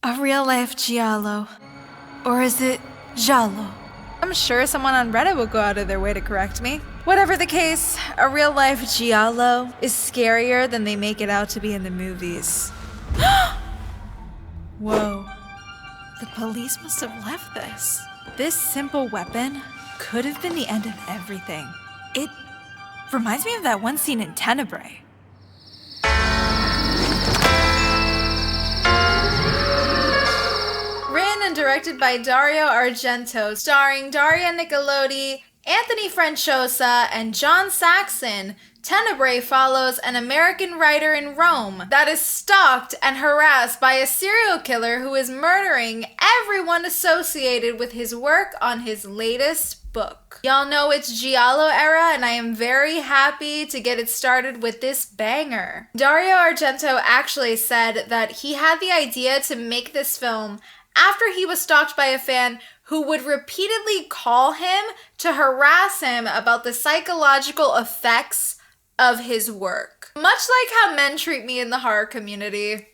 A real-life giallo. Or is it giallo? I'm sure someone on Reddit will go out of their way to correct me. Whatever the case, a real-life giallo is scarier than they make it out to be in the movies. Whoa. The police must have left this. This simple weapon could have been the end of everything. It reminds me of that one scene in Tenebrae. Written and directed by Dario Argento, starring Daria Nicolodi, Anthony Franciosa, and John Saxon, Tenebrae follows an American writer in Rome that is stalked and harassed by a serial killer who is murdering everyone associated with his work on his latest book. Y'all know it's Giallo era, and I am very happy to get it started with this banger. Dario Argento actually said that he had the idea to make this film after he was stalked by a fan who would repeatedly call him to harass him about the psychological effects of his work. Much like how men treat me in the horror community.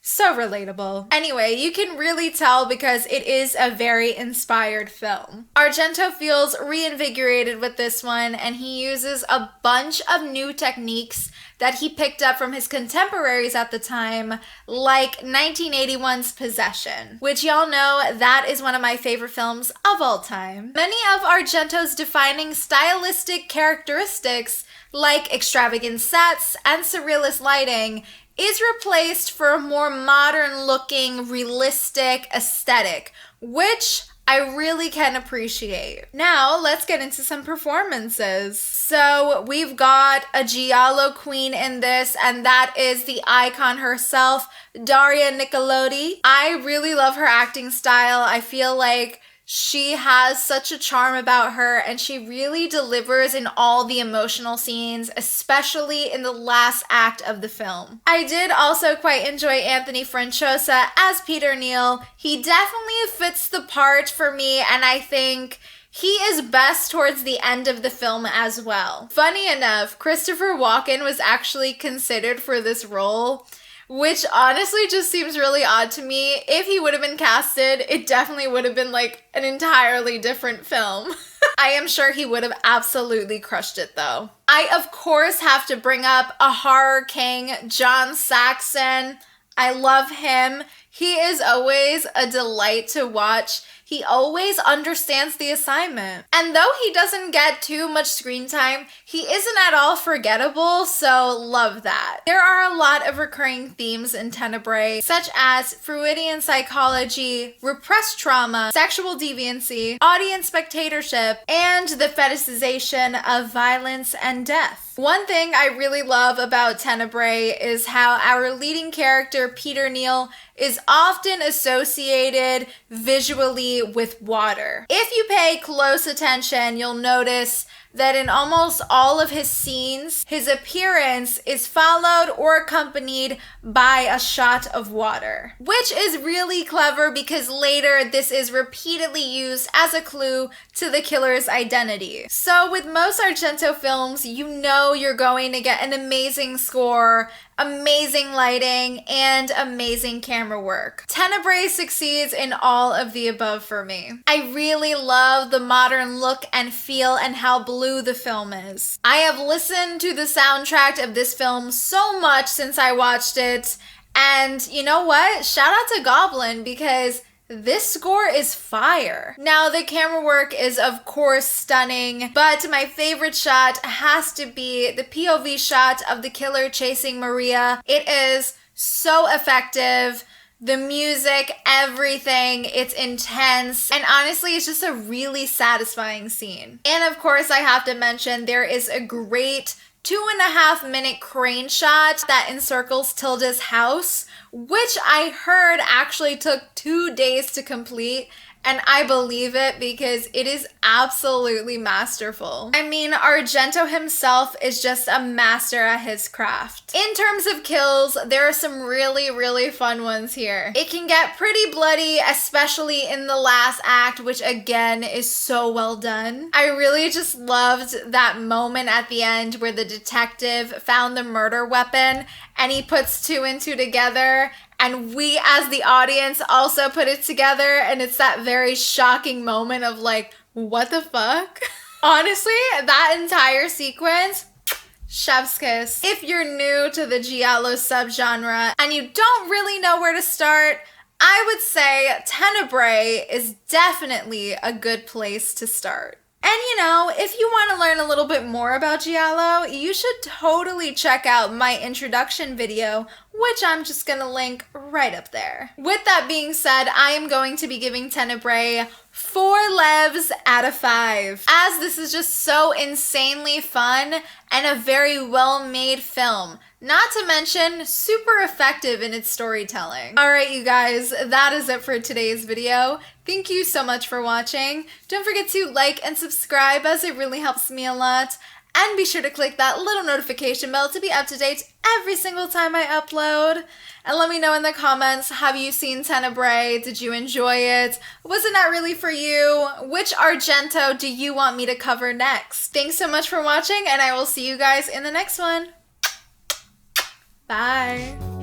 So relatable. Anyway, you can really tell because it is a very inspired film. Argento feels reinvigorated with this one, and he uses a bunch of new techniques that he picked up from his contemporaries at the time, like 1981's Possession, which y'all know that is one of my favorite films of all time. Many of Argento's defining stylistic characteristics, like extravagant sets and surrealist lighting, is replaced for a more modern-looking, realistic aesthetic, which I really can appreciate. Now, let's get into some performances. So, we've got a giallo queen in this, and that is the icon herself, Daria Nicolodi. I really love her acting style. I feel like she has such a charm about her, and she really delivers in all the emotional scenes, especially in the last act of the film. I did also quite enjoy Anthony Franciosa as Peter Neal. He definitely fits the part for me, and I think he is best towards the end of the film as well. Funny enough, Christopher Walken was actually considered for this role, which honestly just seems really odd to me. If he would have been casted, it definitely would have been like an entirely different film. I am sure he would have absolutely crushed it though. I of course have to bring up a horror king, John Saxon. I love him. He is always a delight to watch. He always understands the assignment. And though he doesn't get too much screen time, he isn't at all forgettable, so love that. There are a lot of recurring themes in Tenebrae, such as Freudian psychology, repressed trauma, sexual deviancy, audience spectatorship, and the fetishization of violence and death. One thing I really love about Tenebrae is how our leading character, Peter Neal, is often associated visually with water. If you pay close attention, you'll notice that in almost all of his scenes, his appearance is followed or accompanied by a shot of water, which is really clever because later this is repeatedly used as a clue to the killer's identity. So with most Argento films, you know you're going to get an amazing score, amazing lighting, and amazing camera work. Tenebrae succeeds in all of the above for me. I really love the modern look and feel and how blue the film is. I have listened to the soundtrack of this film so much since I watched it, and you know what? Shout out to Goblin because this score is fire. Now, the camera work is of course stunning, but my favorite shot has to be the POV shot of the killer chasing Maria. It is so effective. The music, everything, it's intense, and honestly, it's just a really satisfying scene. And of course, I have to mention there is a great 2.5-minute crane shot that encircles Tilda's house, which I heard actually took 2 days to complete, and I believe it because it is absolutely masterful. I mean, Argento himself is just a master at his craft. In terms of kills, there are some really, really fun ones here. It can get pretty bloody, especially in the last act, which again is so well done. I really just loved that moment at the end where the detective found the murder weapon and he puts 2 and 2 together and we as the audience also put it together, and it's that very shocking moment of like, what the fuck? Honestly, that entire sequence, chef's kiss. If you're new to the giallo subgenre and you don't really know where to start, I would say Tenebrae is definitely a good place to start. And you know, if you want to learn a little bit more about giallo, you should totally check out my introduction video, which I'm just gonna link right up there. With that being said, I am going to be giving Tenebrae 4 levs out of 5, as this is just so insanely fun and a very well-made film. Not to mention, super effective in its storytelling. Alright you guys, that is it for today's video. Thank you so much for watching. Don't forget to like and subscribe, as it really helps me a lot. And be sure to click that little notification bell to be up to date every single time I upload. And let me know in the comments, have you seen Tenebrae? Did you enjoy it? Was it not really for you? Which Argento do you want me to cover next? Thanks so much for watching, and I will see you guys in the next one. Bye.